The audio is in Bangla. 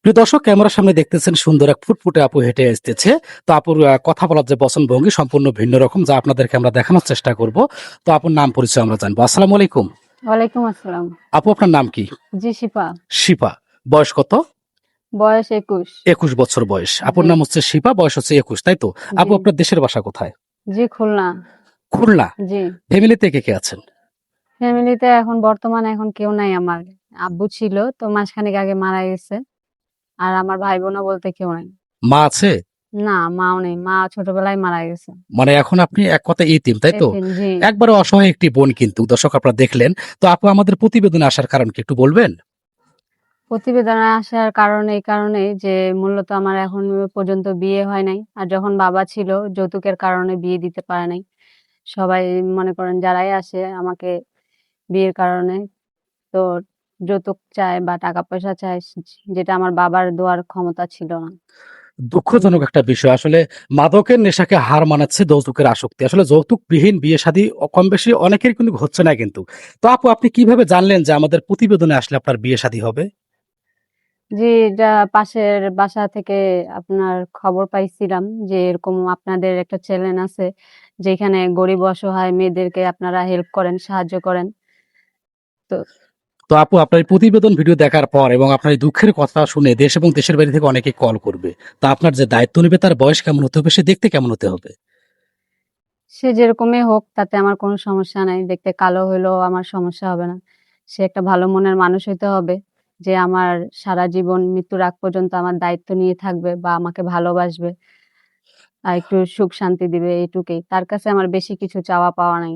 প্রিয় দর্শক, ক্যামেরার সামনে দেখতেছেন সুন্দর এক ফুটফুটে আপু হেঁটে আসতেছে। তো আপুর কথা বলার যে বচন ভঙ্গি সম্পূর্ণ ভিন্ন রকম, যা আপনাদেরকে আমরা দেখানোর চেষ্টা করব। তো আপুর নাম পরিচয় আমরা জানবো। আসসালামু আলাইকুম। ওয়ালাইকুম আসসালাম। আপু, আপনার নাম কি? জি শিপা। শিপা। বয়স কত? বয়স 21। 21 বছর বয়স। আপুর জি। নাম হচ্ছে শিপা, বয়স হচ্ছে 21, তাই তো? জি। আপু, আপনার দেশের বাসা কোথায়? জি খুলনা। খুলনা। জি। ফ্যামিলিতে কে কে আছেন? ফ্যামিলিতে এখন বর্তমানে কেউ নাই আমার। আব্বু ছিল তো মাসখানেক আগে মারা গেছে। আর আমার ভাই বোনও বলতে কেউ নাই। মা আছে? না, মাও নেই। মা ছোটবেলায় মারা গেছে। মানে এখন আপনি এক কথা ইতিম, তাই তো? এতিম, জি। একবারে অসহায় একটি বোন, কিন্তু দর্শক আপনারা দেখলেন। তো আপু, আমাদের প্রতিবেদনে আসার কারণ কি একটু বলবেন? প্রতিবেদনে আসার কারণ এই কারণেই যে মূলত আমার এখন পর্যন্ত বিয়ে হয় নাই। আর যখন বাবা ছিল যৌতুকের কারণে বিয়ে দিতে পারে নাই। সবাই মনে করেন যারাই আসে আমাকে বিয়ের কারণে তো যৌতুক চায় বা টাকা পয়সা চায়, যেটা আমার বাবার দেওয়ার ক্ষমতা ছিল না। দুঃখজনক একটা বিষয় আসলে। মাদকের নেশাকে হার মানাচ্ছে যৌতুকের আসক্তি। আসলে যৌতুকবিহীন বিয়ে শাদী কম বেশি অনেকেরই কিন্তু হচ্ছে না কিন্তু। তো আপু, আপনি কিভাবে জানলেন যে আমাদের প্রতিবেদনে আসলে আপনার বিয়ে শাদী হবে? জি, এটা পাশের বাসা থেকে আপনার খবর পাইছিলাম যে এরকম আপনাদের একটা চ্যানেল আছে যেখানে গরিব অসহায় মেয়েদেরকে আপনারা হেল্প করেন, সাহায্য করেন। তো তো আপু, আপনার এই প্রতিবেদন ভিডিও দেখার পর এবং আপনার এই দুঃখের কথা শুনে দেশ এবং দেশের বাইরে থেকে অনেকে কল করবে। তা আপনার যে দায়িত্ব নেবে তার বয়স কেমন হতে হবে, সে দেখতে কেমন হতে হবে? সে যেরকমই হোক তাতে আমার কোনো সমস্যা নাই। দেখতে কালো হইলেও আমার সমস্যা হবে না। সে একটা ভালো মনের মানুষ হইতে হবে যে আমার সারা জীবন মৃত্যুর আগ পর্যন্ত আমার দায়িত্ব নিয়ে থাকবে বা আমাকে ভালোবাসবে। আর একটু সুখ শান্তি দিবে, এইটুকুই। তার কাছে আমার বেশি কিছু চাওয়া পাওয়া নাই।